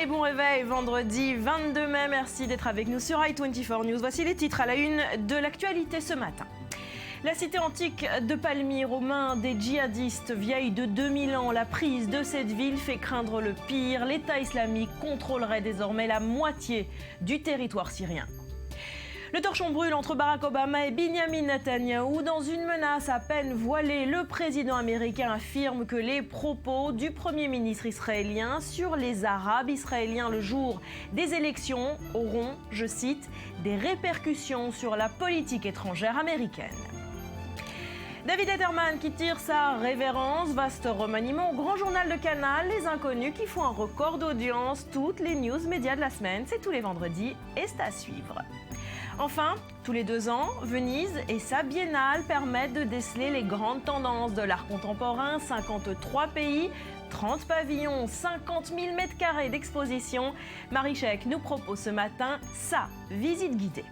bon réveil, vendredi 22 mai. Merci d'être avec nous sur i24 News. Voici les titres à la une de l'actualité ce matin. La cité antique de Palmyre aux mains des djihadistes, vieille de 2000 ans. La prise de cette ville fait craindre le pire. L'État islamique contrôlerait désormais la moitié du territoire syrien. Le torchon brûle entre Barack Obama et Benjamin Netanyahou. Dans une menace à peine voilée, le président américain affirme que les propos du Premier ministre israélien sur les Arabes israéliens le jour des élections auront, je cite, des répercussions sur la politique étrangère américaine. David Letterman qui tire sa révérence, vaste remaniement au grand journal de Canal, les inconnus qui font un record d'audience, toutes les news médias de la semaine, c'est tous les vendredis et c'est à suivre. Enfin, tous les 2 ans, Venise et sa biennale permettent de déceler les grandes tendances de l'art contemporain. 53 pays, 30 pavillons, 50 000 m² d'exposition. Marie Chek nous propose ce matin sa visite guidée.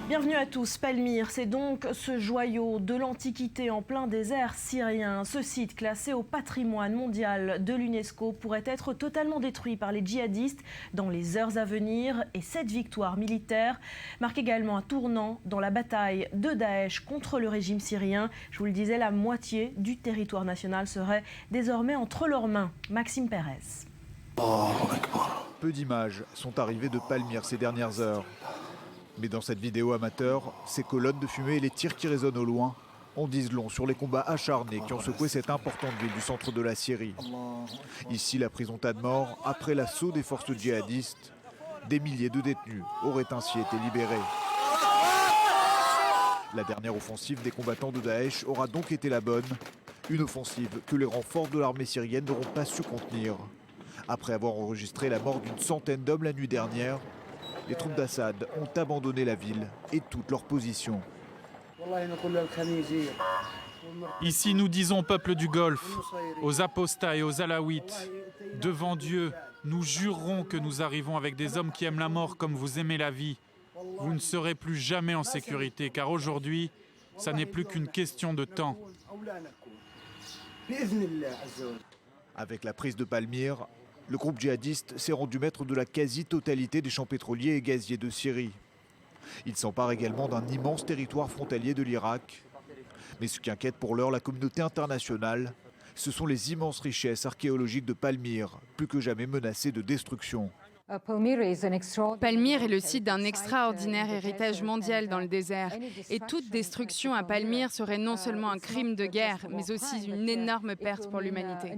Bienvenue à tous. Palmyre, c'est donc ce joyau de l'Antiquité en plein désert syrien. Ce site classé au patrimoine mondial de l'UNESCO pourrait être totalement détruit par les djihadistes dans les heures à venir. Et cette victoire militaire marque également un tournant dans la bataille de Daesh contre le régime syrien. Je vous le disais, la moitié du territoire national serait désormais entre leurs mains. Maxime Pérez. Peu d'images sont arrivées de Palmyre ces dernières heures. Mais dans cette vidéo amateur, ces colonnes de fumée et les tirs qui résonnent au loin en disent long sur les combats acharnés qui ont secoué cette importante ville du centre de la Syrie. Ici, la prison tas de morts, après l'assaut des forces djihadistes, des milliers de détenus auraient ainsi été libérés. La dernière offensive des combattants de Daesh aura donc été la bonne, une offensive que les renforts de l'armée syrienne n'auront pas su contenir. Après avoir enregistré la mort d'une centaine d'hommes la nuit dernière, les troupes d'Assad ont abandonné la ville et toutes leurs positions. Ici, nous disons, peuple du Golfe, aux apostats et aux alaouites, devant Dieu, nous jurerons que nous arrivons avec des hommes qui aiment la mort comme vous aimez la vie. Vous ne serez plus jamais en sécurité, car aujourd'hui, ça n'est plus qu'une question de temps. Avec la prise de Palmyre, le groupe djihadiste s'est rendu maître de la quasi-totalité des champs pétroliers et gaziers de Syrie. Il s'empare également d'un immense territoire frontalier de l'Irak. Mais ce qui inquiète pour l'heure la communauté internationale, ce sont les immenses richesses archéologiques de Palmyre, plus que jamais menacées de destruction. Palmyre est le site d'un extraordinaire héritage mondial dans le désert. Et toute destruction à Palmyre serait non seulement un crime de guerre, mais aussi une énorme perte pour l'humanité.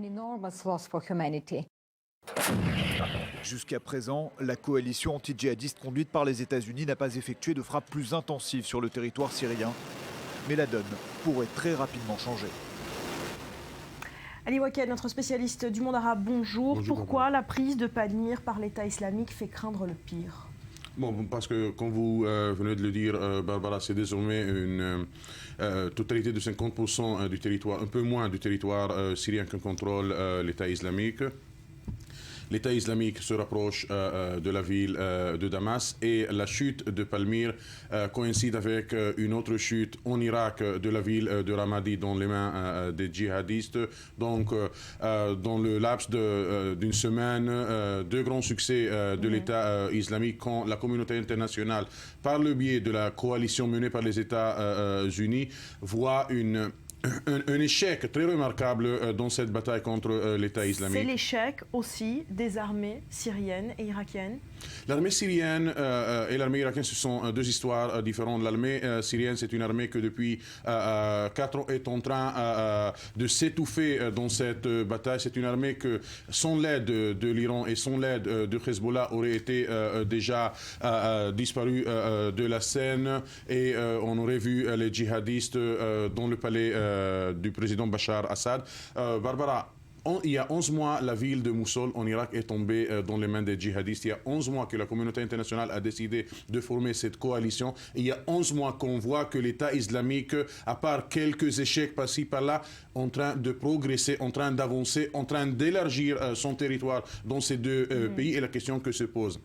Jusqu'à présent, la coalition anti-djihadiste conduite par les États-Unis n'a pas effectué de frappes plus intensives sur le territoire syrien. Mais la donne pourrait très rapidement changer. Ali Waked, notre spécialiste du monde arabe, bonjour. Pourquoi la prise de Palmyre par l'État islamique fait craindre le pire ? Bon, parce que, comme vous venez de le dire, Barbara, c'est désormais une totalité de 50% du territoire, un peu moins du territoire syrien que contrôle l'État islamique. L'État islamique se rapproche de la ville de Damas et la chute de Palmyre coïncide avec une autre chute en Irak de la ville de Ramadi dans les mains des djihadistes. Donc, dans le laps d'une semaine, 2 grands succès de l'État islamique quand la communauté internationale, par le biais de la coalition menée par les États-Unis, voit un échec très remarquable dans cette bataille contre l'État islamique. C'est l'échec aussi des armées syriennes et irakiennes. L'armée syrienne et l'armée irakienne, ce sont 2 histoires différentes. L'armée syrienne, c'est une armée que depuis 4 ans est en train de s'étouffer dans cette bataille. C'est une armée que, sans l'aide de l'Iran et sans l'aide de Hezbollah, aurait été déjà disparue de la scène. Et on aurait vu les djihadistes dans le palais du président Bachar Assad. Barbara, il y a 11 mois, la ville de Moussoul en Irak est tombée dans les mains des djihadistes. Il y a 11 mois que la communauté internationale a décidé de former cette coalition. Il y a 11 mois qu'on voit que l'État islamique, à part quelques échecs par-ci, par-là, en train de progresser, en train d'avancer, en train d'élargir son territoire dans ces 2 pays. Et la question que se pose,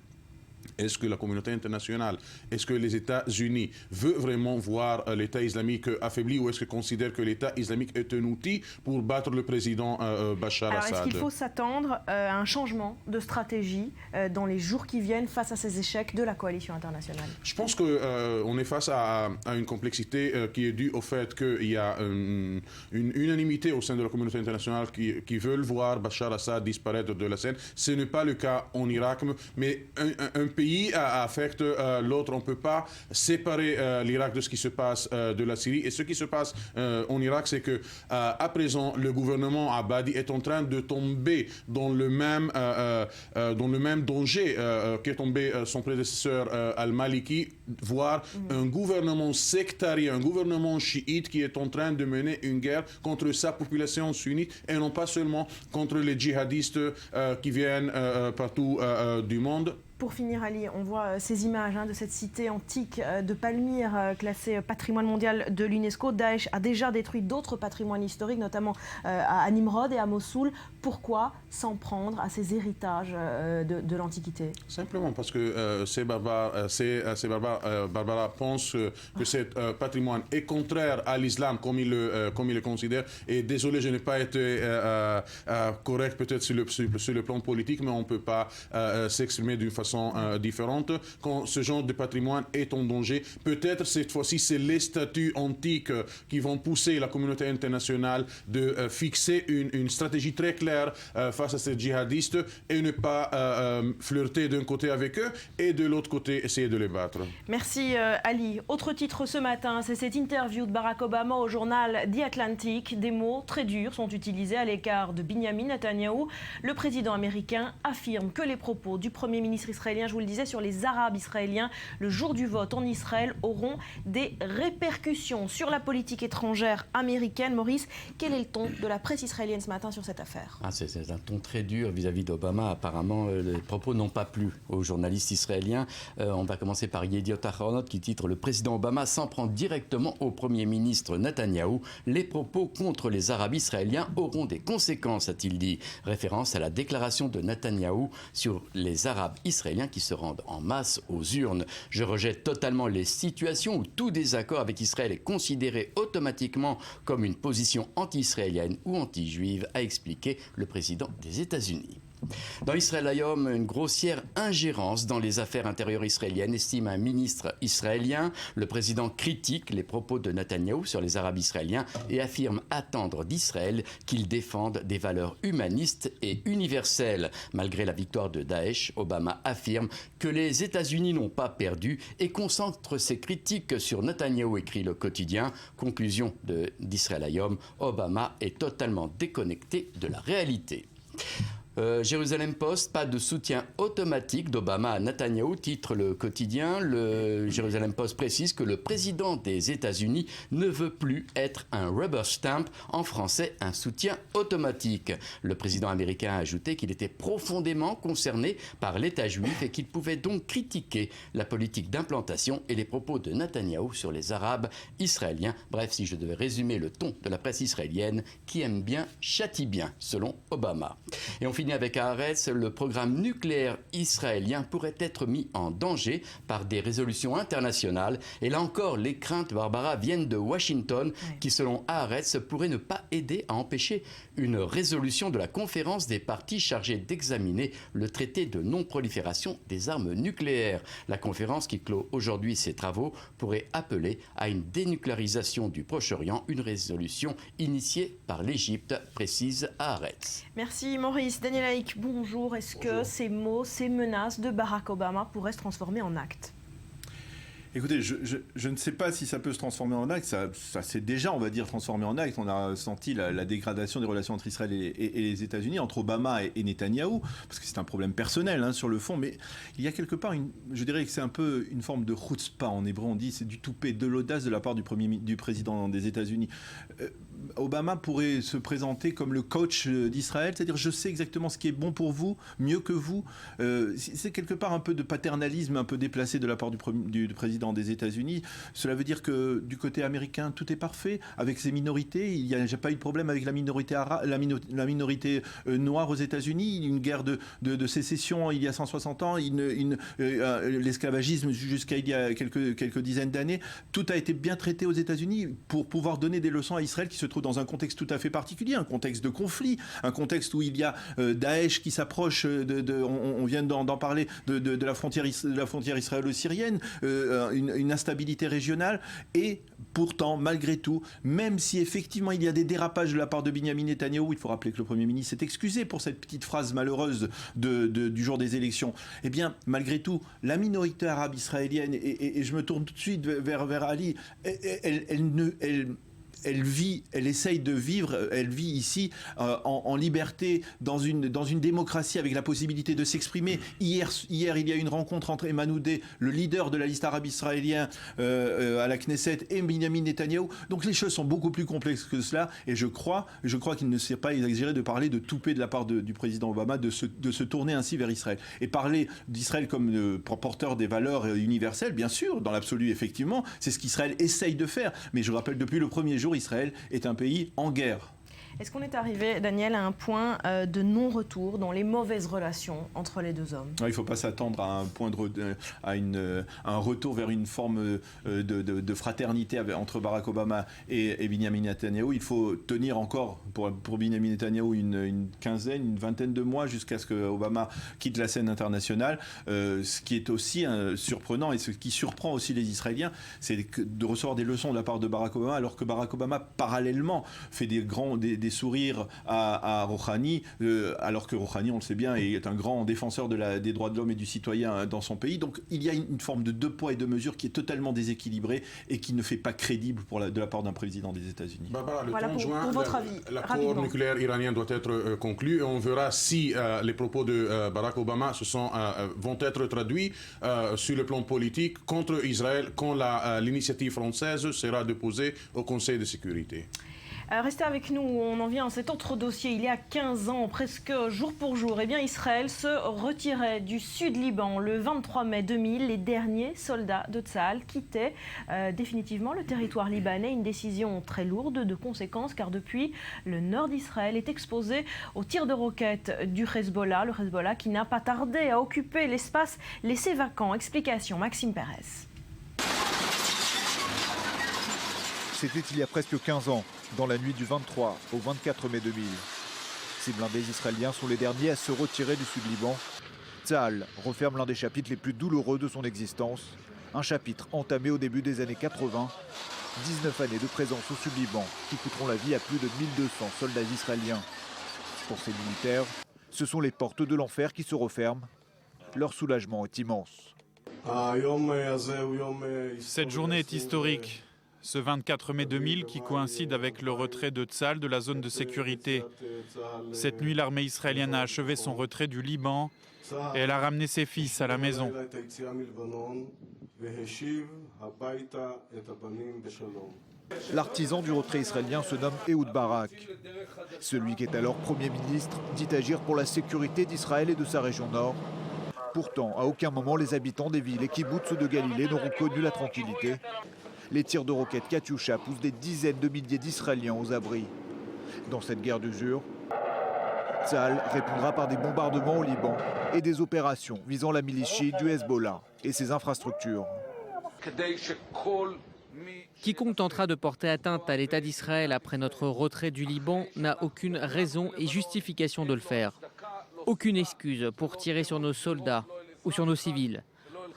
Est-ce que la communauté internationale, est-ce que les États-Unis veulent vraiment voir l'État islamique affaibli ou est-ce qu'ils considèrent que l'État islamique est un outil pour battre le président Bachar Alors, Assad? est-ce qu'il faut s'attendre à un changement de stratégie dans les jours qui viennent face à ces échecs de la coalition internationale? Je pense qu'on est face à une complexité qui est due au fait qu'il y a une unanimité au sein de la communauté internationale qui veulent voir Bachar Assad disparaître de la scène. Ce n'est pas le cas en Irak, mais un pays affecte l'autre. On ne peut pas séparer l'Irak de ce qui se passe de la Syrie. Et ce qui se passe en Irak, c'est que à présent, le gouvernement Abadi est en train de tomber dans le même danger qu'est tombé son prédécesseur Al-Maliki, voire un gouvernement sectarien, un gouvernement chiite qui est en train de mener une guerre contre sa population sunnite et non pas seulement contre les djihadistes qui viennent partout du monde. Pour finir, Ali, on voit ces images de cette cité antique de Palmyre, classée patrimoine mondial de l'UNESCO. Daesh a déjà détruit d'autres patrimoines historiques, notamment à Nimrod et à Mossoul. Pourquoi s'en prendre à ces héritages de l'Antiquité? Simplement parce que ces barbares pensent que ce patrimoine est contraire à l'islam comme ils le considèrent. Et désolé, je n'ai pas été correct peut-être sur le plan politique, mais on ne peut pas s'exprimer d'une façon différente. Quand ce genre de patrimoine est en danger, peut-être cette fois-ci, c'est les statues antiques qui vont pousser la communauté internationale de fixer une stratégie très claire face à ces djihadistes et ne pas flirter d'un côté avec eux et de l'autre côté essayer de les battre. Merci Ali. Autre titre ce matin, c'est cette interview de Barack Obama au journal The Atlantic. Des mots très durs sont utilisés à l'égard de Benjamin Netanyahou. Le président américain affirme que les propos du Premier ministre israélien, je vous le disais, sur les Arabes israéliens le jour du vote en Israël auront des répercussions sur la politique étrangère américaine. Maurice, quel est le ton de la presse israélienne ce matin sur cette affaire? C'est un ton très dur vis-à-vis d'Obama. Apparemment, les propos n'ont pas plu aux journalistes israéliens. On va commencer par Yediot Ahronot qui titre « Le président Obama s'en prend directement au Premier ministre Netanyahou. Les propos contre les Arabes israéliens auront des conséquences », a-t-il dit. Référence à la déclaration de Netanyahou sur les Arabes israéliens qui se rendent en masse aux urnes. « Je rejette totalement les situations où tout désaccord avec Israël est considéré automatiquement comme une position anti-israélienne ou anti-juive », a expliqué le président des États-Unis. Dans Israël Hayom, une grossière ingérence dans les affaires intérieures israéliennes, estime un ministre israélien. Le président critique les propos de Netanyahou sur les Arabes israéliens et affirme attendre d'Israël qu'il défende des valeurs humanistes et universelles. Malgré la victoire de Daesh, Obama affirme que les États-Unis n'ont pas perdu et concentre ses critiques sur Netanyahou, écrit le quotidien. Conclusion d'Israël Hayom, Obama est totalement déconnecté de la réalité. Jérusalem Post, pas de soutien automatique d'Obama à Netanyahou, titre le quotidien. Le Jérusalem Post précise que le président des États-Unis ne veut plus être un rubber stamp, en français un soutien automatique. Le président américain a ajouté qu'il était profondément concerné par l'État juif et qu'il pouvait donc critiquer la politique d'implantation et les propos de Netanyahou sur les Arabes israéliens. Bref, si je devais résumer le ton de la presse israélienne, qui aime bien châtie bien, selon Obama. Et on finit avec Haaretz, le programme nucléaire israélien pourrait être mis en danger par des résolutions internationales. Et là encore, les craintes, Barbara, viennent de Washington, qui selon Haaretz pourrait ne pas aider à empêcher une résolution de la conférence des parties chargée d'examiner le traité de non-prolifération des armes nucléaires. La conférence qui clôt aujourd'hui ses travaux pourrait appeler à une dénucléarisation du Proche-Orient, une résolution initiée par l'Égypte, précise Haaretz. Merci Maurice. Daniel Haïk, bonjour. Est-ce que ces mots, ces menaces de Barack Obama pourraient se transformer en actes? Écoutez, je ne sais pas si ça peut se transformer en acte. Ça s'est déjà, on va dire, transformé en acte. On a senti la dégradation des relations entre Israël et les États-Unis, entre Obama et Netanyahou, parce que c'est un problème personnel sur le fond. Mais il y a quelque part, je dirais que c'est un peu une forme de chutzpah. En hébreu, on dit c'est du toupet, de l'audace de la part du président des États-Unis. Obama pourrait se présenter comme le coach d'Israël, c'est-à-dire je sais exactement ce qui est bon pour vous, mieux que vous. C'est quelque part un peu de paternalisme un peu déplacé de la part du président des États-Unis. Cela veut dire que du côté américain, tout est parfait. Avec ses minorités, il n'y a pas eu de problème avec la minorité la minorité noire aux États-Unis. Une guerre de sécession il y a 160 ans, l'esclavagisme jusqu'à il y a quelques dizaines d'années. Tout a été bien traité aux États-Unis pour pouvoir donner des leçons à Israël qui se trouve dans un contexte tout à fait particulier, un contexte de conflit, un contexte où il y a Daesh qui s'approche on vient d'en parler, de la frontière israélo-syrienne, une instabilité régionale. Et pourtant, malgré tout, même si effectivement il y a des dérapages de la part de Binyamin Netanyahou, il faut rappeler que le Premier ministre s'est excusé pour cette petite phrase malheureuse du jour des élections, eh bien, malgré tout, la minorité arabe israélienne, et je me tourne tout de suite vers Ali, elle essaye de vivre, elle vit ici en liberté, dans une démocratie avec la possibilité de s'exprimer. Hier, il y a eu une rencontre entre Ayman Oudeh, le leader de la liste arabe israélien à la Knesset, et Binyamin Netanyahou. Donc les choses sont beaucoup plus complexes que cela, et je crois qu'il ne s'est pas exagéré de parler de toupet de la part du président Obama, de se tourner ainsi vers Israël. Et parler d'Israël comme porteur des valeurs universelles, bien sûr, dans l'absolu, effectivement, c'est ce qu'Israël essaye de faire. Mais je rappelle, depuis le premier jour, Israël est un pays en guerre. Est-ce qu'on est arrivé, Daniel, à un point de non-retour dans les mauvaises relations entre les deux hommes ? Il ne faut pas s'attendre à un point un retour vers une forme de fraternité entre Barack Obama et Binyamin Netanyahou. Il faut tenir encore pour Binyamin Netanyahou une vingtaine de mois jusqu'à ce que Obama quitte la scène internationale. Ce qui est aussi surprenant et ce qui surprend aussi les Israéliens, c'est de recevoir des leçons de la part de Barack Obama, alors que Barack Obama, parallèlement, fait des sourires à Rouhani, alors que Rouhani, on le sait bien, est un grand défenseur des droits de l'homme et du citoyen dans son pays. Donc il y a une forme de deux poids et deux mesures qui est totalement déséquilibrée et qui ne fait pas crédible de la part d'un président des États-Unis. Le voilà 30 juin, votre avis, l'accord nucléaire iranien doit être conclu et on verra si les propos de Barack Obama vont être traduits sur le plan politique contre Israël quand l'initiative française sera déposée au Conseil de sécurité. Restez avec nous, on en vient à cet autre dossier. Il y a 15 ans, presque jour pour jour, Israël se retirait du Sud-Liban. Le 23 mai 2000, les derniers soldats de Tsahal quittaient définitivement le territoire libanais. Une décision très lourde de conséquences, car depuis, le nord d'Israël est exposé aux tirs de roquettes du Hezbollah. Le Hezbollah qui n'a pas tardé à occuper l'espace laissé vacant. Explication, Maxime Pérez. C'était il y a presque 15 ans, dans la nuit du 23 au 24 mai 2000. Ces blindés israéliens sont les derniers à se retirer du Sud-Liban. Tsahal referme l'un des chapitres les plus douloureux de son existence. Un chapitre entamé au début des années 80. 19 années de présence au Sud-Liban qui coûteront la vie à plus de 1200 soldats israéliens. Pour ces militaires, ce sont les portes de l'enfer qui se referment. Leur soulagement est immense. Cette journée est historique. Ce 24 mai 2000 qui coïncide avec le retrait de Tsahal de la zone de sécurité. Cette nuit, l'armée israélienne a achevé son retrait du Liban et elle a ramené ses fils à la maison. L'artisan du retrait israélien se nomme Ehud Barak. Celui qui est alors Premier ministre dit agir pour la sécurité d'Israël et de sa région nord. Pourtant, à aucun moment, les habitants des villes et kibboutz de Galilée n'auront connu la tranquillité. Les tirs de roquettes Katyusha poussent des dizaines de milliers d'Israéliens aux abris. Dans cette guerre d'usure, Tsahal répondra par des bombardements au Liban et des opérations visant la milice chiite du Hezbollah et ses infrastructures. Quiconque tentera de porter atteinte à l'État d'Israël après notre retrait du Liban n'a aucune raison et justification de le faire. Aucune excuse pour tirer sur nos soldats ou sur nos civils.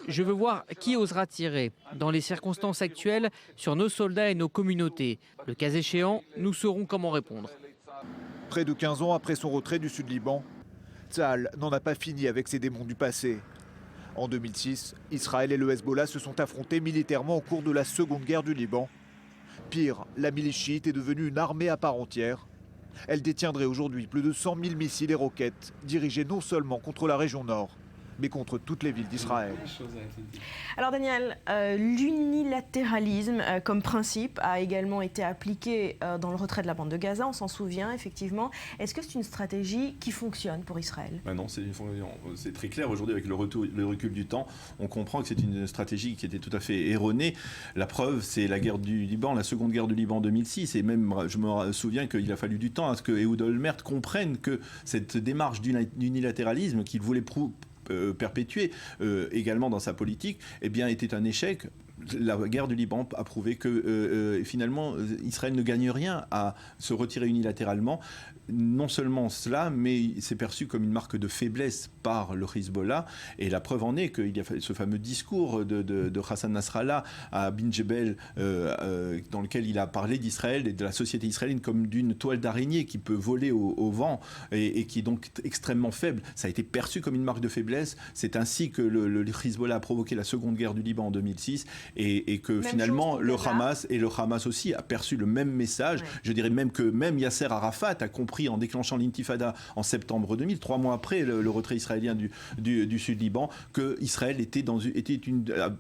Je veux voir qui osera tirer, dans les circonstances actuelles, sur nos soldats et nos communautés. Le cas échéant, nous saurons comment répondre. Près de 15 ans après son retrait du Sud-Liban, Tsahal n'en a pas fini avec ses démons du passé. En 2006, Israël et le Hezbollah se sont affrontés militairement au cours de la seconde guerre du Liban. Pire, la milice chiite est devenue une armée à part entière. Elle détiendrait aujourd'hui plus de 100 000 missiles et roquettes, dirigés non seulement contre la région nord, mais contre toutes les villes d'Israël. Alors Daniel, l'unilatéralisme comme principe a également été appliqué dans le retrait de la bande de Gaza, on s'en souvient effectivement. Est-ce que c'est une stratégie qui fonctionne pour Israël ? Non, c'est très clair aujourd'hui avec le recul du temps. On comprend que c'est une stratégie qui était tout à fait erronée. La preuve, c'est la guerre du Liban, la seconde guerre du Liban en 2006. Et même, je me souviens qu'il a fallu du temps à ce que Ehud Olmert comprenne que cette démarche d'unilatéralisme qu'il voulait perpétuer également dans sa politique, eh bien, était un échec. La guerre du Liban a prouvé que finalement Israël ne gagne rien à se retirer unilatéralement. Non seulement cela, mais c'est perçu comme une marque de faiblesse par le Hezbollah. Et la preuve en est qu'il y a ce fameux discours de Hassan Nasrallah à Bin Jebel, dans lequel il a parlé d'Israël et de la société israélienne comme d'une toile d'araignée qui peut voler au vent et qui est donc extrêmement faible. Ça a été perçu comme une marque de faiblesse. C'est ainsi que le Hezbollah a provoqué la seconde guerre du Liban en 2006 et que même finalement le Hamas aussi a perçu le même message. Ouais. Je dirais même que Yasser Arafat a compris en déclenchant l'intifada en septembre 2000, 3 mois après le retrait israélien du Sud-Liban, que Israël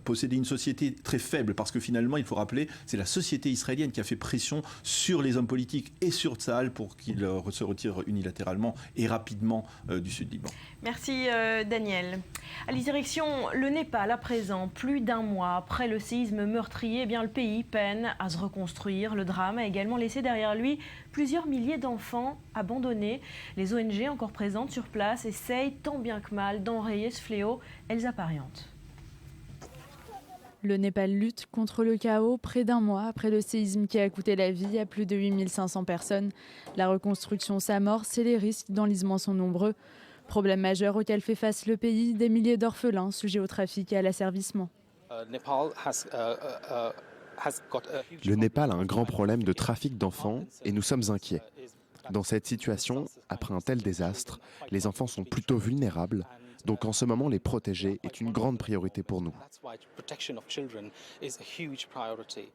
possédait une société très faible, parce que finalement, il faut rappeler, c'est la société israélienne qui a fait pression sur les hommes politiques et sur Tsahal pour qu'ils se retirent unilatéralement et rapidement du Sud-Liban. Merci Daniel. À la direction le Népal, à présent, plus d'1 mois après le séisme meurtrier, eh bien, le pays peine à se reconstruire. Le drame a également laissé derrière lui plusieurs milliers d'enfants abandonnés. Les ONG encore présentes sur place essayent tant bien que mal d'enrayer ce fléau. Elsa Pariante. Le Népal lutte contre le chaos près d'1 mois après le séisme qui a coûté la vie à plus de 8500 personnes. La reconstruction s'amorce et les risques d'enlisement sont nombreux. Problème majeur auquel fait face le pays, des milliers d'orphelins sujets au trafic et à l'asservissement. Le Népal a un grand problème de trafic d'enfants et nous sommes inquiets. Dans cette situation, après un tel désastre, les enfants sont plutôt vulnérables. Donc en ce moment, les protéger est une grande priorité pour nous.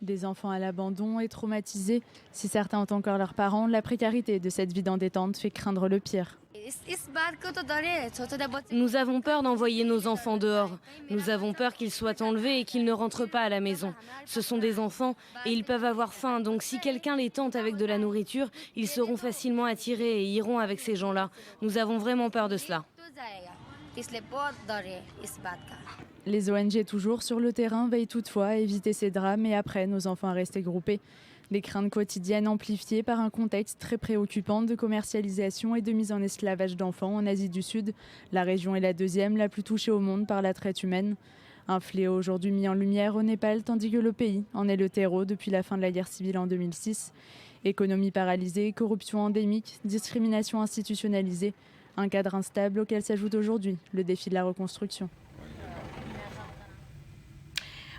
Des enfants à l'abandon et traumatisés. Si certains ont encore leurs parents, la précarité de cette vie en détente fait craindre le pire. Nous avons peur d'envoyer nos enfants dehors. Nous avons peur qu'ils soient enlevés et qu'ils ne rentrent pas à la maison. Ce sont des enfants et ils peuvent avoir faim. Donc si quelqu'un les tente avec de la nourriture, ils seront facilement attirés et iront avec ces gens-là. Nous avons vraiment peur de cela. Les ONG toujours sur le terrain veillent toutefois à éviter ces drames et apprennent aux enfants à rester groupés. Des craintes quotidiennes amplifiées par un contexte très préoccupant de commercialisation et de mise en esclavage d'enfants en Asie du Sud. La région est la deuxième la plus touchée au monde par la traite humaine. Un fléau aujourd'hui mis en lumière au Népal, tandis que le pays en est le terreau depuis la fin de la guerre civile en 2006. Économie paralysée, corruption endémique, discrimination institutionnalisée. Un cadre instable auquel s'ajoute aujourd'hui le défi de la reconstruction.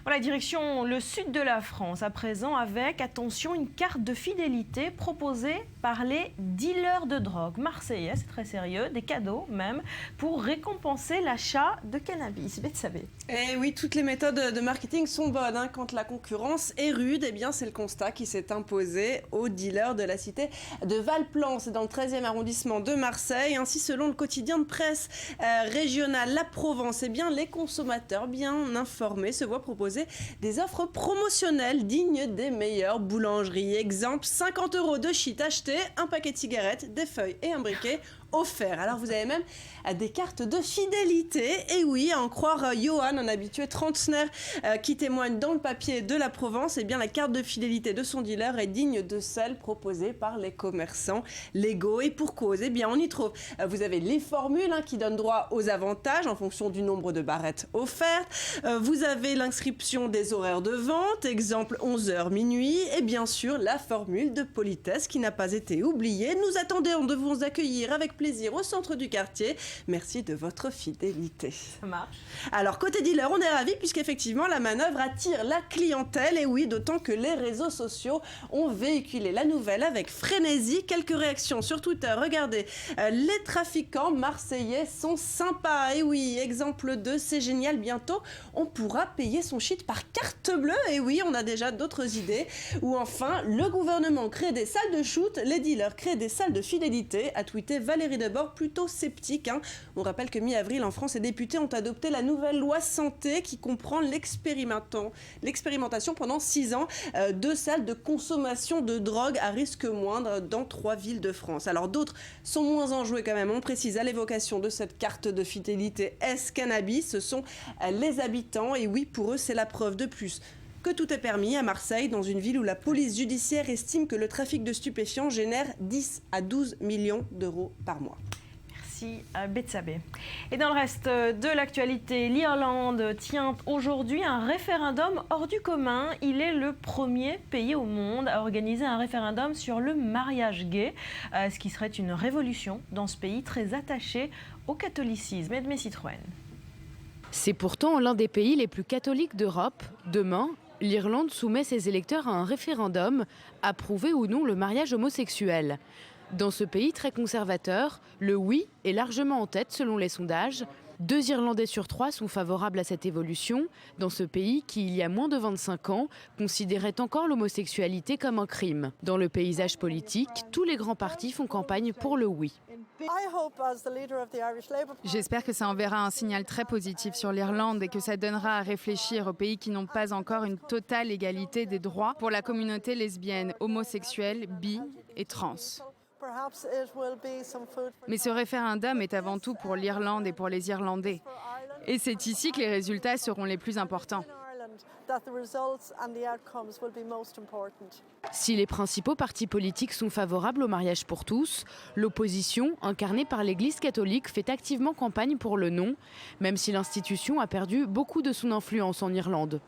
Voilà, direction le sud de la France, à présent avec, attention, une carte de fidélité proposée par les dealers de drogue marseillais, c'est très sérieux, des cadeaux même, pour récompenser l'achat de cannabis. Betsabé. Eh oui, toutes les méthodes de marketing sont bonnes. Quand la concurrence est rude, eh bien, c'est le constat qui s'est imposé aux dealers de la cité de Valplan, c'est dans le 13e arrondissement de Marseille. Ainsi, selon le quotidien de presse régional La Provence, eh bien, les consommateurs bien informés se voient proposer des offres promotionnelles dignes des meilleures boulangeries. Exemple, 50 € de shit acheté, un paquet de cigarettes, des feuilles et un briquet offert. Alors vous avez même des cartes de fidélité. Et oui, à en croire Johan, un habitué trentenaire qui témoigne dans le papier de La Provence, eh bien la carte de fidélité de son dealer est digne de celle proposée par les commerçants légaux. Et pour cause, eh bien on y trouve, vous avez les formules qui donnent droit aux avantages en fonction du nombre de barrettes offertes. Vous avez l'inscription des horaires de vente, exemple 11h minuit, et bien sûr la formule de politesse qui n'a pas été oubliée. Nous attendons de vous accueillir avec plaisir au centre du quartier. Merci de votre fidélité. Ça marche. Alors côté dealer, on est ravis puisqu'effectivement la manœuvre attire la clientèle. Et oui, d'autant que les réseaux sociaux ont véhiculé la nouvelle avec frénésie. Quelques réactions sur Twitter. Regardez, les trafiquants marseillais sont sympas. Et oui, exemple 2, c'est génial. Bientôt, on pourra payer son shit par carte bleue. Et oui, on a déjà d'autres idées. Ou enfin, le gouvernement crée des salles de shoot, les dealers créent des salles de fidélité, a tweeté Valérie Valérie Debord plutôt sceptique. On rappelle que mi-avril, en France, les députés ont adopté la nouvelle loi santé qui comprend l'expérimentation pendant 6 ans de salles de consommation de drogue à risque moindre dans 3 villes de France. Alors d'autres sont moins enjoués quand même. On précise à l'évocation de cette carte de fidélité S-Cannabis, ce sont les habitants. Et oui, pour eux, c'est la preuve de plus que tout est permis à Marseille, dans une ville où la police judiciaire estime que le trafic de stupéfiants génère 10 à 12 millions d'euros par mois. Merci à Betsabé. Et dans le reste de l'actualité, l'Irlande tient aujourd'hui un référendum hors du commun. Il est le premier pays au monde à organiser un référendum sur le mariage gay, ce qui serait une révolution dans ce pays très attaché au catholicisme. Edmé Citroën. C'est pourtant l'un des pays les plus catholiques d'Europe. Demain, l'Irlande soumet ses électeurs à un référendum, approuver ou non le mariage homosexuel. Dans ce pays très conservateur, le oui est largement en tête selon les sondages. 2 Irlandais sur 3 sont favorables à cette évolution. Dans ce pays qui, il y a moins de 25 ans, considérait encore l'homosexualité comme un crime. Dans le paysage politique, tous les grands partis font campagne pour le oui. J'espère que ça enverra un signal très positif sur l'Irlande et que ça donnera à réfléchir aux pays qui n'ont pas encore une totale égalité des droits pour la communauté lesbienne, homosexuelle, bi et trans. Mais ce référendum est avant tout pour l'Irlande et pour les Irlandais. Et c'est ici que les résultats seront les plus importants. Si les principaux partis politiques sont favorables au mariage pour tous, l'opposition, incarnée par l'Église catholique, fait activement campagne pour le non, même si l'institution a perdu beaucoup de son influence en Irlande.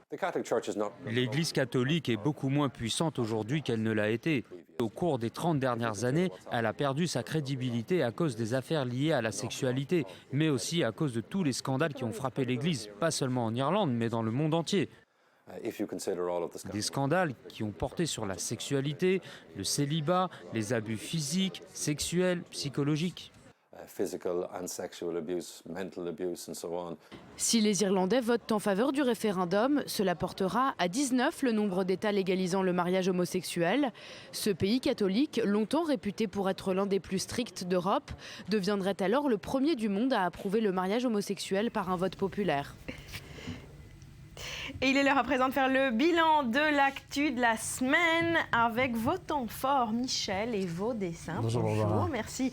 L'Église catholique est beaucoup moins puissante aujourd'hui qu'elle ne l'a été. Au cours des 30 dernières années, elle a perdu sa crédibilité à cause des affaires liées à la sexualité, mais aussi à cause de tous les scandales qui ont frappé l'Église, pas seulement en Irlande, mais dans le monde entier. Des scandales qui ont porté sur la sexualité, le célibat, les abus physiques, sexuels, psychologiques. Si les Irlandais votent en faveur du référendum, cela portera à 19 le nombre d'États légalisant le mariage homosexuel. Ce pays catholique, longtemps réputé pour être l'un des plus stricts d'Europe, deviendrait alors le premier du monde à approuver le mariage homosexuel par un vote populaire. Et il est l'heure à présent de faire le bilan de l'actu de la semaine avec vos temps forts, Michel, et vos dessins. Bonjour. Merci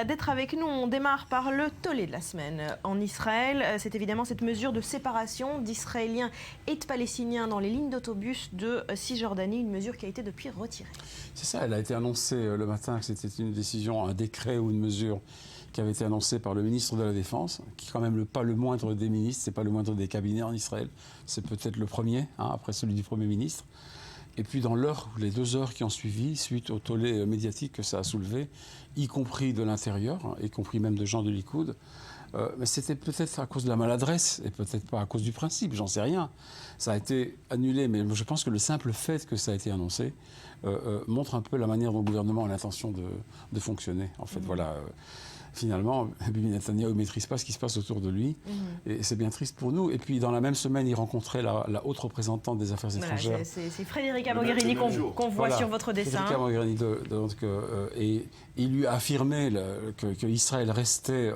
d'être avec nous. On démarre par le tollé de la semaine en Israël. C'est évidemment cette mesure de séparation d'Israéliens et de Palestiniens dans les lignes d'autobus de Cisjordanie, une mesure qui a été depuis retirée. C'est ça, elle a été annoncée le matin que c'était une décision, un décret ou une mesure qui avait été annoncé par le ministre de la Défense, qui est quand même pas le moindre des ministres, c'est pas le moindre des cabinets en Israël, c'est peut-être le premier, après celui du Premier ministre. Et puis dans les 2 heures qui ont suivi, suite au tollé médiatique que ça a soulevé, y compris de l'intérieur, y compris même de gens de Likoud, mais c'était peut-être à cause de la maladresse et peut-être pas à cause du principe, j'en sais rien. Ça a été annulé, mais je pense que le simple fait que ça a été annoncé montre un peu la manière dont le gouvernement a l'intention de fonctionner. En fait, voilà. Finalement, Bibi Netanyahu ne maîtrise pas ce qui se passe autour de lui. Et c'est bien triste pour nous. Et puis, dans la même semaine, il rencontrait la haute reuprésenentée des affaires étrangères. C'est Federica Mogherini qu'on voit sur votre dessin. Federica Mogherini, et il lui a affirmé qu'Israël restait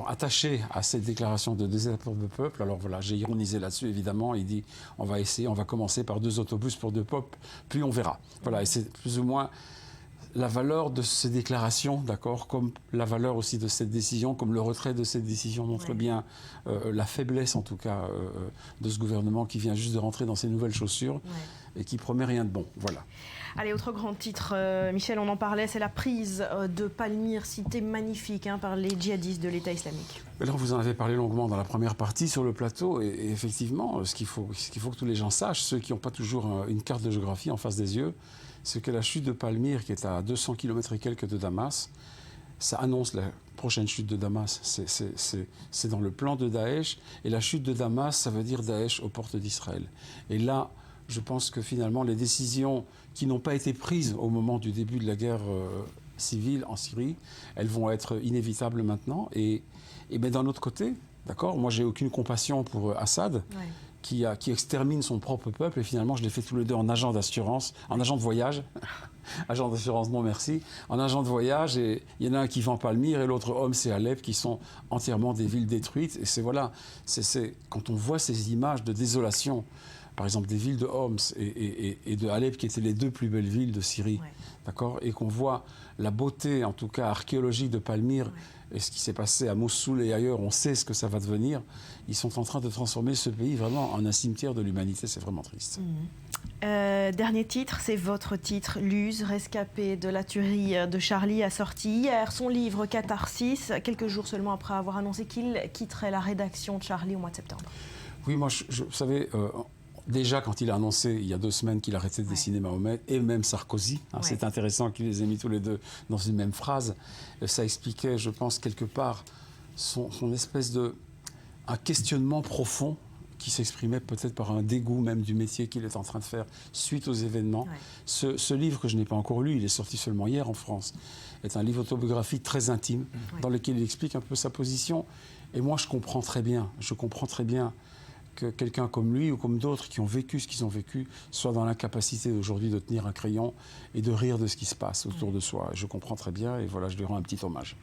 attaché à cette déclaration de désaccord de peuple. Alors voilà, j'ai ironisé là-dessus, évidemment. Il dit, on va commencer par 2 autobus pour 2 peuples, puis on verra. Voilà, et c'est plus ou moins la valeur de ces déclarations, d'accord, comme la valeur aussi de cette décision, comme le retrait de cette décision montre bien la faiblesse, en tout cas, de ce gouvernement qui vient juste de rentrer dans ses nouvelles chaussures et qui promet rien de bon. Voilà. Allez, autre grand titre, Michel, on en parlait, c'est la prise de Palmyre, cité magnifique par les djihadistes de l'État islamique. Alors, vous en avez parlé longuement dans la première partie sur le plateau, et effectivement, ce qu'il faut que tous les gens sachent, ceux qui n'ont pas toujours une carte de géographie en face des yeux, c'est que la chute de Palmyre, qui est à 200 km et quelques de Damas, ça annonce la prochaine chute de Damas. C'est dans le plan de Daesh. Et la chute de Damas, ça veut dire Daesh aux portes d'Israël. Et là, je pense que finalement, les décisions qui n'ont pas été prises au moment du début de la guerre civile en Syrie, elles vont être inévitables maintenant. Et bien d'un autre côté, d'accord, moi, j'ai aucune compassion pour Assad. qui extermine son propre peuple, et finalement je les fais tous les deux en agent d'assurance, en agent de voyage, agent d'assurance non merci, en agent de voyage, et il y en a un qui vend Palmyre et l'autre Homs et Alep qui sont entièrement des villes détruites, et c'est quand on voit ces images de désolation, par exemple des villes de Homs et de Alep qui étaient les deux plus belles villes de Syrie, d'accord, et qu'on voit la beauté en tout cas archéologique de Palmyre, et ce qui s'est passé à Mossoul et ailleurs, on sait ce que ça va devenir. Ils sont en train de transformer ce pays vraiment en un cimetière de l'humanité. C'est vraiment triste. Dernier titre, c'est votre titre. Luz, rescapé de la tuerie de Charlie, a sorti hier son livre Catharsis, quelques jours seulement après avoir annoncé qu'il quitterait la rédaction de Charlie au mois de septembre. Oui, moi, vous savez... Déjà, quand il a annoncé il y a 2 semaines qu'il arrêtait de dessiner Mahomet et même Sarkozy, c'est intéressant qu'il les ait mis tous les deux dans une même phrase, ça expliquait, je pense, quelque part son espèce un questionnement profond qui s'exprimait peut-être par un dégoût même du métier qu'il est en train de faire suite aux événements. Ce livre que je n'ai pas encore lu, il est sorti seulement hier en France, est un livre autobiographique très intime dans lequel il explique un peu sa position. Et moi, je comprends très bien que quelqu'un comme lui ou comme d'autres qui ont vécu ce qu'ils ont vécu soient dans l'incapacité aujourd'hui de tenir un crayon et de rire de ce qui se passe autour de soi. Je comprends très bien et voilà, je lui rends un petit hommage.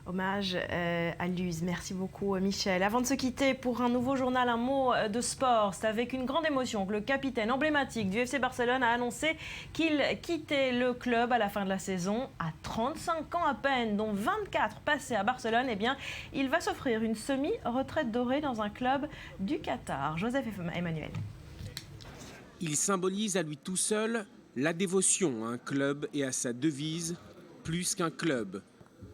Hommage à Luz. Merci beaucoup, Michel. Avant de se quitter, pour un nouveau journal, un mot de sport. C'est avec une grande émotion que le capitaine emblématique du FC Barcelone a annoncé qu'il quittait le club à la fin de la saison. À 35 ans à peine, dont 24 passés à Barcelone, eh bien, il va s'offrir une semi-retraite dorée dans un club du Qatar. Joseph Emmanuel. Il symbolise à lui tout seul la dévotion à un club et à sa devise, plus qu'un club.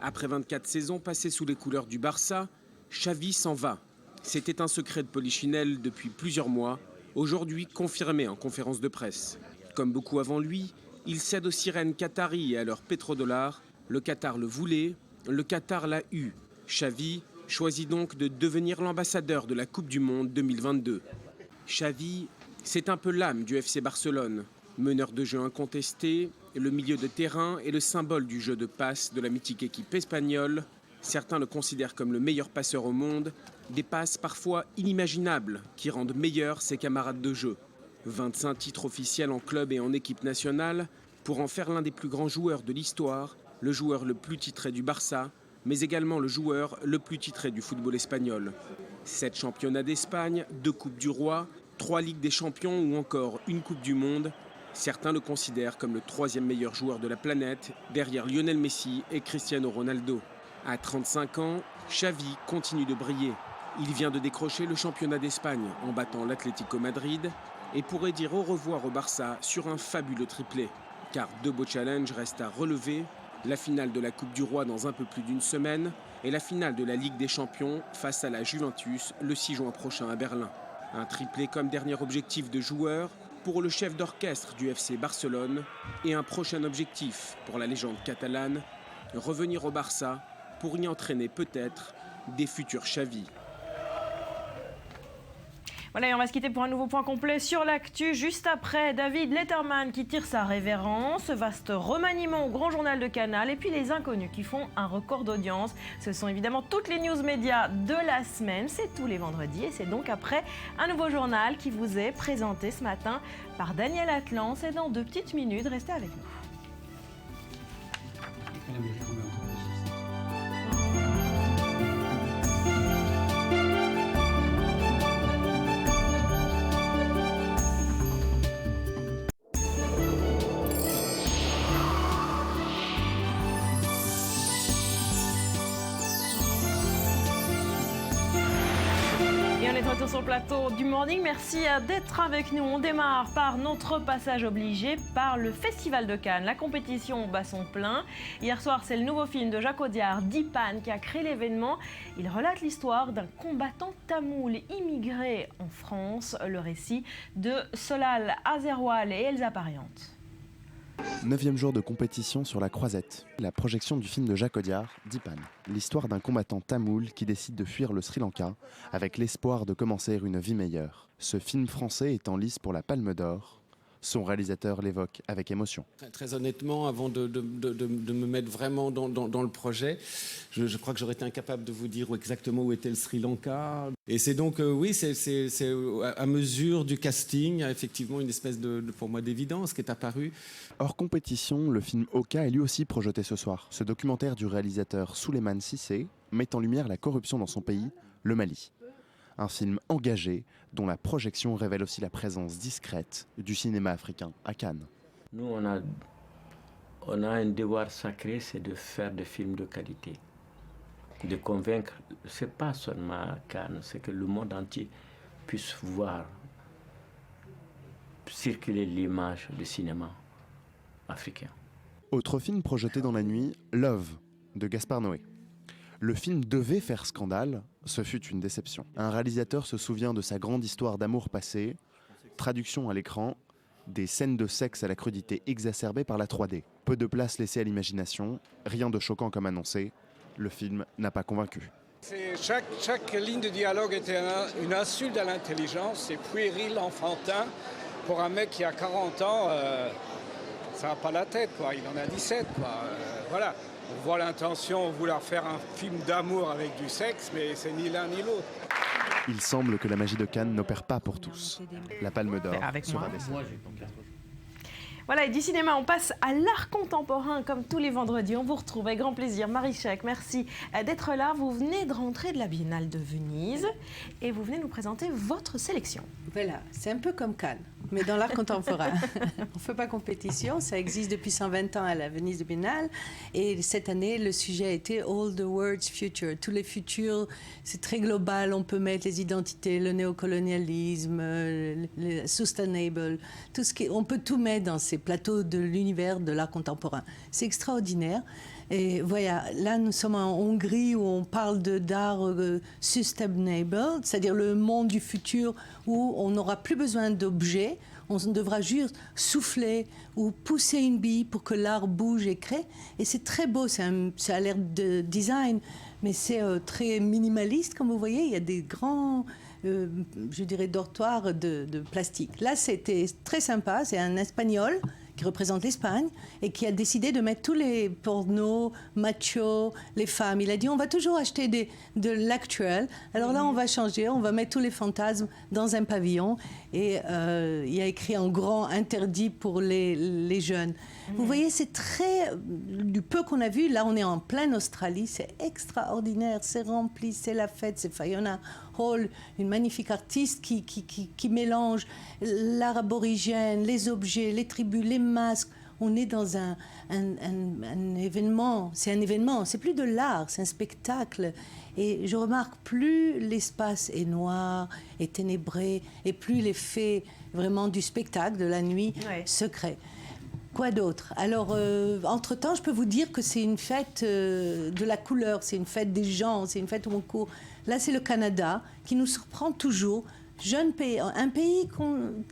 Après 24 saisons passées sous les couleurs du Barça, Xavi s'en va. C'était un secret de Polichinelle depuis plusieurs mois, aujourd'hui confirmé en conférence de presse. Comme beaucoup avant lui, il cède aux sirènes qataries et à leurs pétrodollars. Le Qatar le voulait, le Qatar l'a eu. Xavi choisit donc de devenir l'ambassadeur de la Coupe du Monde 2022. Xavi, c'est un peu l'âme du FC Barcelone. Meneur de jeu incontesté, le milieu de terrain est le symbole du jeu de passe de la mythique équipe espagnole. Certains le considèrent comme le meilleur passeur au monde. Des passes parfois inimaginables qui rendent meilleurs ses camarades de jeu. 25 titres officiels en club et en équipe nationale pour en faire l'un des plus grands joueurs de l'histoire, le joueur le plus titré du Barça, mais également le joueur le plus titré du football espagnol. 7 championnats d'Espagne, 2 Coupes du Roi, 3 Ligues des Champions ou encore une Coupe du Monde. Certains le considèrent comme le 3e meilleur joueur de la planète, derrière Lionel Messi et Cristiano Ronaldo. À 35 ans, Xavi continue de briller. Il vient de décrocher le championnat d'Espagne en battant l'Atlético Madrid et pourrait dire au revoir au Barça sur un fabuleux triplé. Car 2 beaux challenges restent à relever, la finale de la Coupe du Roi dans un peu plus d'1 semaine et la finale de la Ligue des Champions face à la Juventus le 6 juin prochain à Berlin. Un triplé comme dernier objectif de joueur pour le chef d'orchestre du FC Barcelone et un prochain objectif pour la légende catalane, revenir au Barça pour y entraîner peut-être des futurs Xavi. Voilà, et on va se quitter pour un nouveau point complet sur l'actu. Juste après, David Letterman qui tire sa révérence, vaste remaniement au Grand Journal de Canal et puis les inconnus qui font un record d'audience. Ce sont évidemment toutes les news médias de la semaine. C'est tous les vendredis et c'est donc après un nouveau journal qui vous est présenté ce matin par Daniel Atlan. C'est dans 2 petites minutes. Restez avec nous. Sur le plateau du Morning, merci d'être avec nous. On démarre par notre passage obligé par le Festival de Cannes. La compétition bat son plein. Hier soir, c'est le nouveau film de Jacques Audiard, Dipan, qui a créé l'événement. Il relate l'histoire d'un combattant tamoul immigré en France. Le récit de Solal Azerwal et Elsa Pariante. 9e jour de compétition sur la Croisette. La projection du film de Jacques Audiard, Dipan. L'histoire d'un combattant tamoul qui décide de fuir le Sri Lanka avec l'espoir de commencer une vie meilleure. Ce film français est en lice pour la Palme d'Or. Son réalisateur l'évoque avec émotion. Très honnêtement, avant de me mettre vraiment dans le projet, je crois que j'aurais été incapable de vous dire exactement où était le Sri Lanka. Et c'est donc, oui, c'est à mesure du casting, effectivement une espèce pour moi d'évidence qui est apparue. Hors compétition, le film Oka est lui aussi projeté ce soir. Ce documentaire du réalisateur Souleymane Cissé met en lumière la corruption dans son pays, le Mali. Un film engagé dont la projection révèle aussi la présence discrète du cinéma africain à Cannes. Nous, on a un devoir sacré, c'est de faire des films de qualité, de convaincre, c'est pas seulement à Cannes, c'est que le monde entier puisse voir circuler l'image du cinéma africain. Autre film projeté dans la nuit, Love, de Gaspard Noé. Le film devait faire scandale, ce fut une déception. Un réalisateur se souvient de sa grande histoire d'amour passé, traduction à l'écran, des scènes de sexe à la crudité exacerbée par la 3D. Peu de place laissée à l'imagination, rien de choquant comme annoncé, le film n'a pas convaincu. Chaque ligne de dialogue était une insulte à l'intelligence, c'est puéril, enfantin. Pour un mec qui a 40 ans, ça n'a pas la tête, quoi. Il en a 17, quoi. Voilà. On voit l'intention de vouloir faire un film d'amour avec du sexe, mais c'est ni l'un ni l'autre. Il semble que la magie de Cannes n'opère pas pour tous. La Palme d'Or sera décernée. Voilà, et du cinéma, on passe à l'art contemporain comme tous les vendredis. On vous retrouve avec grand plaisir. Marie Chek, merci d'être là. Vous venez de rentrer de la Biennale de Venise et vous venez nous présenter votre sélection. Voilà, c'est un peu comme Cannes, mais dans l'art contemporain. On ne fait pas compétition, ça existe depuis 120 ans à la Venise de Biennale. Et cette année, le sujet a été All the World's Future. Tous les futurs, c'est très global. On peut mettre les identités, le néocolonialisme, le sustainable, tout ce qui, on peut tout mettre dans ces plateaux de l'univers de l'art contemporain. C'est extraordinaire. Et voilà, là nous sommes en Hongrie où on parle d'art sustainable, c'est-à-dire le monde du futur où on n'aura plus besoin d'objets, on devra juste souffler ou pousser une bille pour que l'art bouge et crée. Et c'est très beau, ça a l'air de design, mais c'est très minimaliste, comme vous voyez, il y a des grands... je dirais dortoirs de plastique. Là, c'était très sympa. C'est un Espagnol qui représente l'Espagne et qui a décidé de mettre tous les pornos, machos, les femmes. Il a dit, on va toujours acheter de l'actuel. Alors là, on va changer, on va mettre tous les fantasmes dans un pavillon. Et il a écrit en grand interdit pour les jeunes. Vous voyez, c'est très... Du peu qu'on a vu, là, on est en pleine Australie. C'est extraordinaire, c'est rempli, c'est la fête, c'est Fiona Hall, une magnifique artiste qui mélange l'art aborigène, les objets, les tribus, les masques. On est dans un événement, c'est un événement, c'est plus de l'art, c'est un spectacle. Et je remarque, plus l'espace est noir, est ténébré, et plus l'effet vraiment du spectacle, de la nuit, se crée. Quoi d'autre? Alors, entre-temps, je peux vous dire que c'est une fête de la couleur, c'est une fête des gens, c'est une fête où on court. Là, c'est le Canada qui nous surprend toujours. Jeune pays, un pays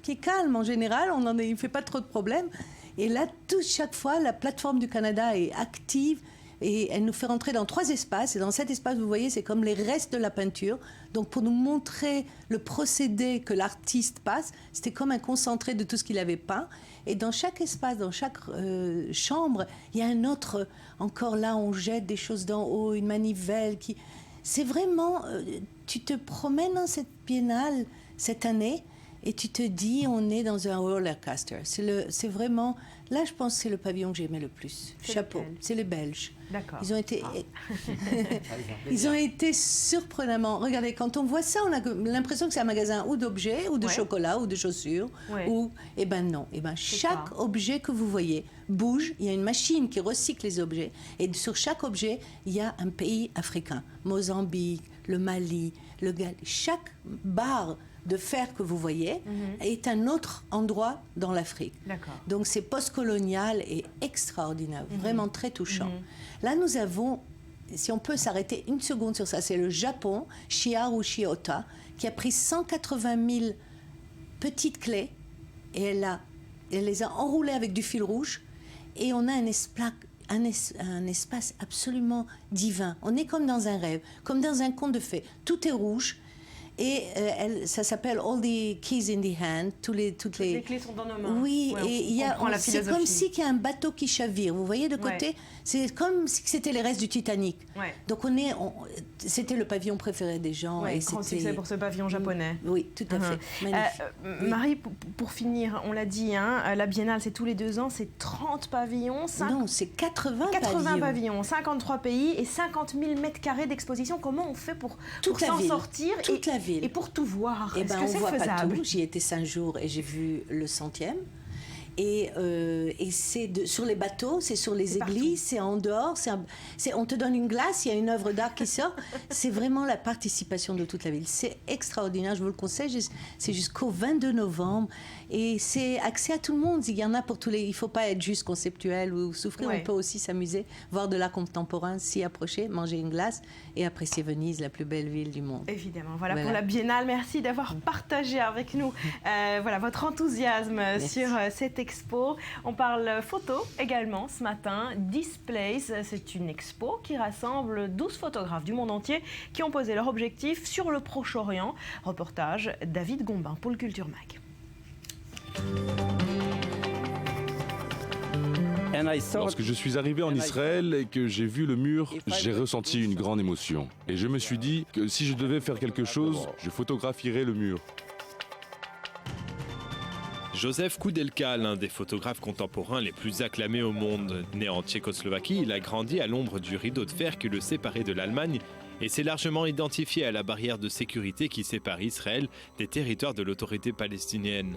qui est calme en général, il ne fait pas trop de problèmes. Et là, chaque fois, la plateforme du Canada est active et elle nous fait rentrer dans 3 espaces. Et dans cet espace, vous voyez, c'est comme les restes de la peinture. Donc, pour nous montrer le procédé que l'artiste passe, c'était comme un concentré de tout ce qu'il avait peint. Et dans chaque espace, dans chaque chambre, il y a un autre. Encore là, on jette des choses d'en haut, une manivelle qui... C'est vraiment... tu te promènes dans cette biennale cette année et tu te dis, on est dans un roller coaster. C'est vraiment... Là, je pense que c'est le pavillon que j'aimais le plus. Chapeau. C'est les Belges. D'accord. Ils ont été... Ils ont été surprenamment... Regardez, quand on voit ça, on a l'impression que c'est un magasin ou d'objets, ou de chocolat, ou de chaussures. Ou... Eh bien non. Eh ben, chaque objet que vous voyez bouge. Il y a une machine qui recycle les objets. Et sur chaque objet, il y a un pays africain. Mozambique, le Mali, le Ghana. Chaque barre de fer que vous voyez est un autre endroit dans l'Afrique. Donc c'est postcolonial et extraordinaire, vraiment très touchant. Là, nous avons, si on peut s'arrêter une seconde sur ça, c'est le Japon, Shiharu Shiota, qui a pris 180 000 petites clés et elle les a enroulées avec du fil rouge et on a un espace absolument divin. On est comme dans un rêve, comme dans un conte de fées. Tout est rouge. Et ça s'appelle All the Keys in the Hand. Toutes les clés sont dans nos mains. Oui, ouais, et c'est comme si qu'il y a un bateau qui chavire. Vous voyez de côté, c'est comme si c'était les restes du Titanic. Ouais. Donc c'était le pavillon préféré des gens. Ouais, grand succès pour ce pavillon japonais. Oui, tout à fait. Marie, pour finir, on l'a dit, la Biennale c'est tous les 2 ans, c'est 30 pavillons. Non, c'est 80 pavillons, 53 pays et 50 000 mètres carrés d'exposition. Comment on fait pour s'en sortir et pour tout voir? Est-ce que c'est faisable? Pas tout. J'y étais 5 jours et j'ai vu le 100e. Et c'est sur les bateaux, c'est sur les églises, c'est en dehors. On te donne une glace, il y a une œuvre d'art qui sort. C'est vraiment la participation de toute la ville. C'est extraordinaire, je vous le conseille. C'est jusqu'au 22 novembre. Et c'est accès à tout le monde. Il y en a pour tous les... Il ne faut pas être juste conceptuel ou souffrir. On peut aussi s'amuser, voir de l'art contemporain, s'y approcher, manger une glace et apprécier Venise, la plus belle ville du monde. Évidemment. Voilà pour la Biennale. Merci d'avoir partagé avec nous votre enthousiasme sur cette expo. On parle photo également ce matin. Displays, c'est une expo qui rassemble 12 photographes du monde entier qui ont posé leur objectif sur le Proche-Orient. Reportage David Gombin pour le Culture Mag. Lorsque je suis arrivé en Israël et que j'ai vu le mur, j'ai ressenti une grande émotion. Et je me suis dit que si je devais faire quelque chose, je photographierais le mur. Joseph Koudelka, l'un des photographes contemporains les plus acclamés au monde. Né en Tchécoslovaquie, il a grandi à l'ombre du rideau de fer qui le séparait de l'Allemagne et s'est largement identifié à la barrière de sécurité qui sépare Israël des territoires de l'autorité palestinienne.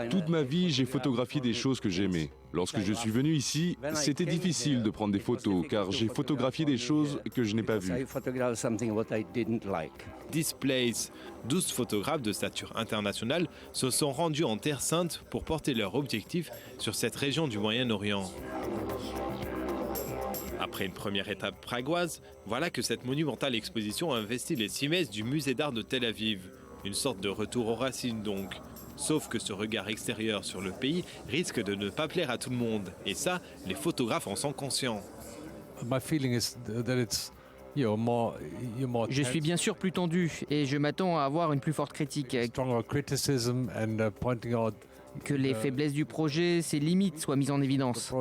Toute ma vie, j'ai photographié des choses que j'aimais. Lorsque je suis venu ici, c'était difficile de prendre des photos car j'ai photographié des choses que je n'ai pas vues. Displays, 12 photographes de stature internationale se sont rendus en Terre Sainte pour porter leur objectif sur cette région du Moyen-Orient. Après une première étape pragoise, voilà que cette monumentale exposition investit les 6 messes du musée d'art de Tel Aviv. Une sorte de retour aux racines donc. Sauf que ce regard extérieur sur le pays risque de ne pas plaire à tout le monde. Et ça, les photographes en sont conscients. Je suis bien sûr plus tendu et je m'attends à avoir une plus forte critique. Que les faiblesses du projet, ses limites soient mises en évidence.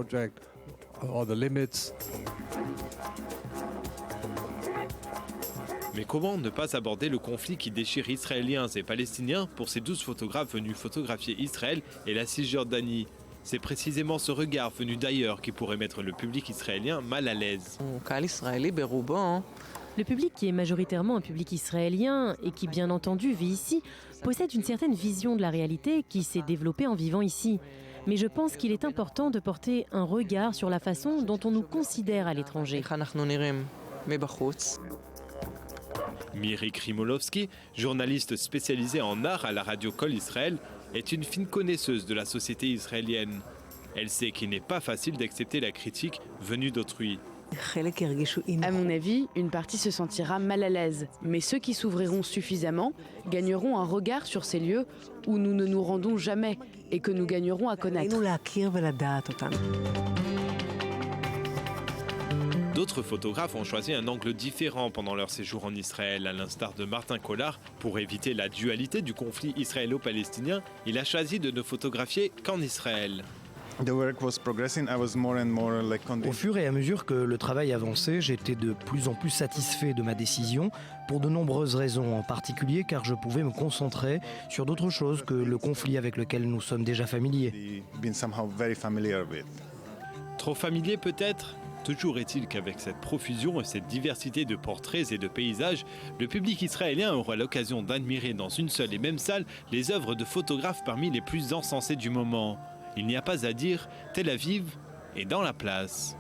Mais comment ne pas aborder le conflit qui déchire Israéliens et Palestiniens pour ces 12 photographes venus photographier Israël et la Cisjordanie? C'est précisément ce regard venu d'ailleurs qui pourrait mettre le public israélien mal à l'aise. Le public, qui est majoritairement un public israélien et qui bien entendu vit ici, possède une certaine vision de la réalité qui s'est développée en vivant ici. Mais je pense qu'il est important de porter un regard sur la façon dont on nous considère à l'étranger. Miri Krimolovski, journaliste spécialisée en art à la radio Kol Israël, est une fine connaisseuse de la société israélienne. Elle sait qu'il n'est pas facile d'accepter la critique venue d'autrui. À mon avis, une partie se sentira mal à l'aise, mais ceux qui s'ouvriront suffisamment gagneront un regard sur ces lieux où nous ne nous rendons jamais et que nous gagnerons à connaître. D'autres photographes ont choisi un angle différent pendant leur séjour en Israël, à l'instar de Martin Collard. Pour éviter la dualité du conflit israélo-palestinien, il a choisi de ne photographier qu'en Israël. Au fur et à mesure que le travail avançait, j'étais de plus en plus satisfait de ma décision pour de nombreuses raisons, en particulier car je pouvais me concentrer sur d'autres choses que le conflit avec lequel nous sommes déjà familiers. Trop familier peut-être ? Toujours est-il qu'avec cette profusion et cette diversité de portraits et de paysages, le public israélien aura l'occasion d'admirer dans une seule et même salle les œuvres de photographes parmi les plus encensés du moment. Il n'y a pas à dire, Tel Aviv est dans la place.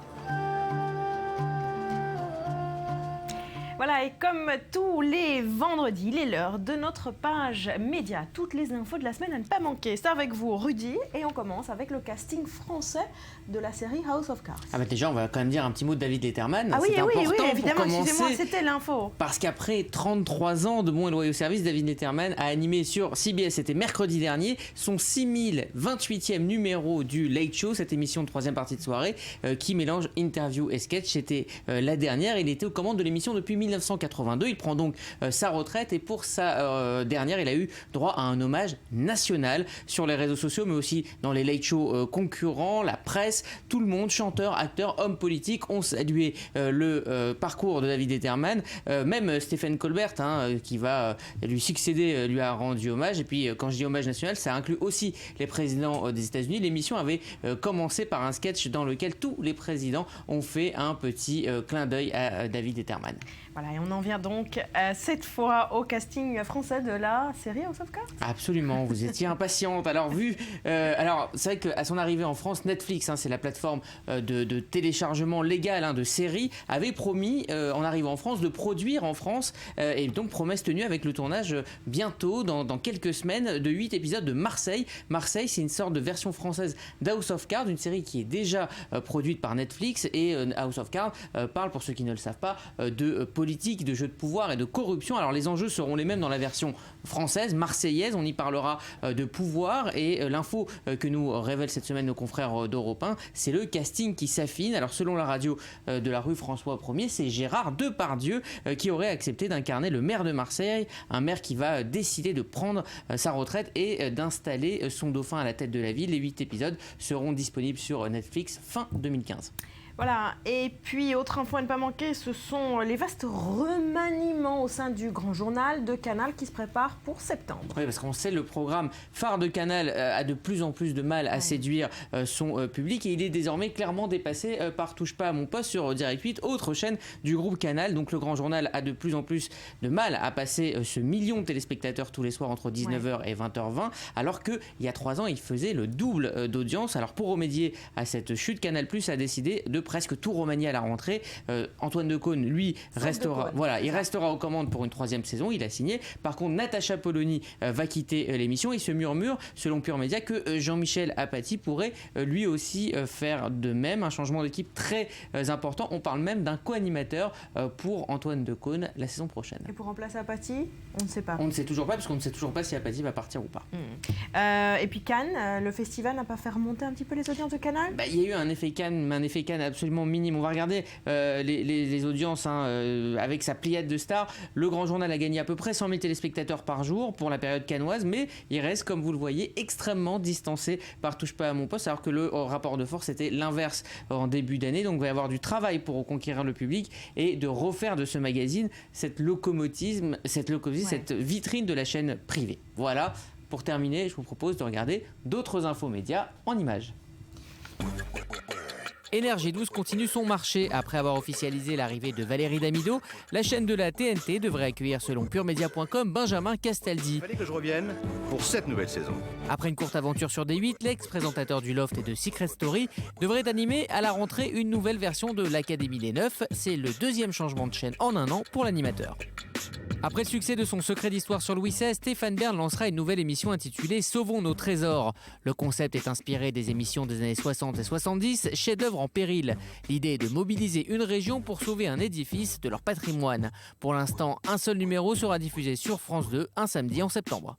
Voilà, et comme tous les vendredis, il est l'heure de notre page média. Toutes les infos de la semaine à ne pas manquer. C'est avec vous, Rudy, et on commence avec le casting français de la série House of Cards. Ah bah déjà, on va quand même dire un petit mot de David Letterman. Ah oui, c'est oui, important oui, évidemment, excusez-moi, commencer, c'était l'info. Parce qu'après 33 ans de bons et loyaux services, David Letterman a animé sur CBS, c'était mercredi dernier, son 6028e numéro du Late Show, cette émission de troisième partie de soirée qui mélange interview et sketch. C'était la dernière, il était aux commandes de l'émission depuis 1999. 1982. Il prend donc sa retraite et pour sa dernière, il a eu droit à un hommage national sur les réseaux sociaux, mais aussi dans les late shows concurrents, la presse, tout le monde, chanteurs, acteurs, hommes politiques, ont salué le parcours de David Letterman. Même Stephen Colbert, qui va lui succéder, lui a rendu hommage. Et puis, quand je dis hommage national, ça inclut aussi les présidents des États-Unis. L'émission avait commencé par un sketch dans lequel tous les présidents ont fait un petit clin d'œil à David Letterman. Voilà, et on en vient donc cette fois au casting français de la série House of Cards. Absolument, vous étiez impatiente. Alors c'est vrai qu'à son arrivée en France, Netflix, c'est la plateforme de téléchargement légal de séries, avait promis en arrivant en France de produire en France et donc promesse tenue avec le tournage bientôt, dans quelques semaines, de 8 épisodes de Marseille. Marseille, c'est une sorte de version française d'House of Cards, une série qui est déjà produite par Netflix, et House of Cards parle, pour ceux qui ne le savent pas, de politique, de jeux de pouvoir et de corruption. Alors les enjeux seront les mêmes dans la version française, marseillaise. On y parlera de pouvoir, et l'info que nous révèlent cette semaine nos confrères d'Europe 1, c'est le casting qui s'affine. Alors selon la radio de la rue François 1er, c'est Gérard Depardieu qui aurait accepté d'incarner le maire de Marseille, un maire qui va décider de prendre sa retraite et d'installer son dauphin à la tête de la ville. Les 8 épisodes seront disponibles sur Netflix fin 2015. Voilà, et puis autre info à ne pas manquer, ce sont les vastes remaniements au sein du Grand Journal de Canal qui se préparent pour septembre. Oui, parce qu'on sait, le programme phare de Canal a de plus en plus de mal à séduire son public, et il est désormais clairement dépassé par Touche pas à mon poste sur Direct 8, autre chaîne du groupe Canal. Donc le Grand Journal a de plus en plus de mal à passer ce million de téléspectateurs tous les soirs entre 19h et 20h20, alors qu'il y a 3 ans, il faisait le double d'audience. Alors pour remédier à cette chute, Canal+ a décidé de presque tout remanier à la rentrée. Antoine Decaune, lui, restera aux commandes pour une 3e saison, il a signé. Par contre, Natacha Polony va quitter l'émission. Il se murmure, selon Pure Média, que Jean-Michel Apathy pourrait lui aussi faire de même. Un changement d'équipe très important. On parle même d'un co-animateur pour Antoine Decaune la saison prochaine. Et pour remplacer Apathy, on ne sait pas. On ne sait toujours pas, parce qu'on ne sait toujours pas si Apathy va partir ou pas. Et puis Cannes, le festival n'a pas fait remonter un petit peu les audiences de Canal ? Il y a eu un effet Cannes absolument minime. On va regarder les audiences avec sa pliade de stars. Le Grand Journal a gagné à peu près 100 000 téléspectateurs par jour pour la période cannoise, mais il reste, comme vous le voyez, extrêmement distancé par Touche pas à mon poste, alors que le rapport de force était l'inverse en début d'année. Donc il va y avoir du travail pour conquérir le public et de refaire de ce magazine cette vitrine de la chaîne privée. Voilà, pour terminer, je vous propose de regarder d'autres infos médias en images. Énergie 12 continue son marché. Après avoir officialisé l'arrivée de Valérie Damido, la chaîne de la TNT devrait accueillir, selon puremedia.com, Benjamin Castaldi. Il fallait que je revienne pour cette nouvelle saison. Après une courte aventure sur D8, l'ex-présentateur du Loft et de Secret Story devrait animer à la rentrée une nouvelle version de l'Académie des Neufs. C'est le 2e changement de chaîne en un an pour l'animateur. Après le succès de son Secret d'Histoire sur Louis XVI, Stéphane Bern lancera une nouvelle émission intitulée Sauvons nos trésors. Le concept est inspiré des émissions des années 60 et 70, chefs-d'œuvre en péril. L'idée est de mobiliser une région pour sauver un édifice de leur patrimoine. Pour l'instant, un seul numéro sera diffusé sur France 2 un samedi en septembre.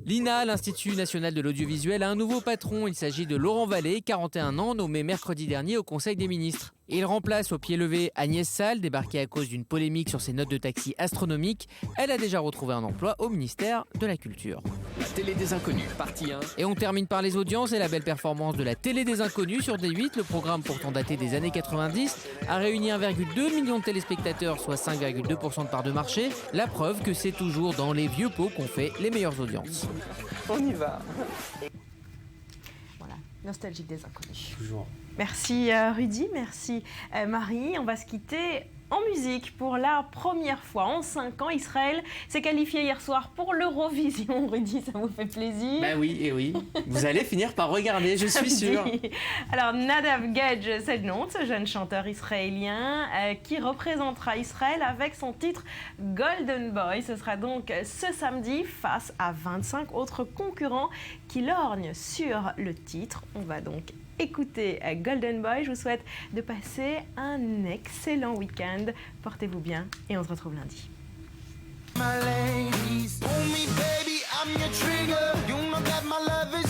L'INA, l'Institut national de l'audiovisuel, a un nouveau patron. Il s'agit de Laurent Vallée, 41 ans, nommé mercredi dernier au Conseil des ministres. Il remplace au pied levé Agnès Salle, débarquée à cause d'une polémique sur ses notes de taxi astronomiques. Elle a déjà retrouvé un emploi au ministère de la Culture. La télé des inconnus, partie 1. Et on termine par les audiences et la belle performance de la télé des inconnus sur D8. Le programme, pourtant daté des années 90, a réuni 1,2 million de téléspectateurs, soit 5,2% de part de marché. La preuve que c'est toujours dans les vieux pots qu'on fait les meilleures audiences. On y va. Voilà, nostalgique des inconnus. Toujours. Merci Rudy, merci Marie. On va se quitter en musique. Pour la première fois en 5 ans, Israël s'est qualifié hier soir pour l'Eurovision. Rudy, ça vous fait plaisir? Bah oui, et oui. Vous allez finir par regarder, je suis sûre. Alors, Nadav Gage, c'est le nom de ce jeune chanteur israélien qui représentera Israël avec son titre Golden Boy. Ce sera donc ce samedi face à 25 autres concurrents qui lorgnent sur le titre. On va donc écoutez Golden Boy. Je vous souhaite de passer un excellent week-end. Portez-vous bien et on se retrouve lundi. My ladies, hold me baby, I'm your trigger. You know that my love is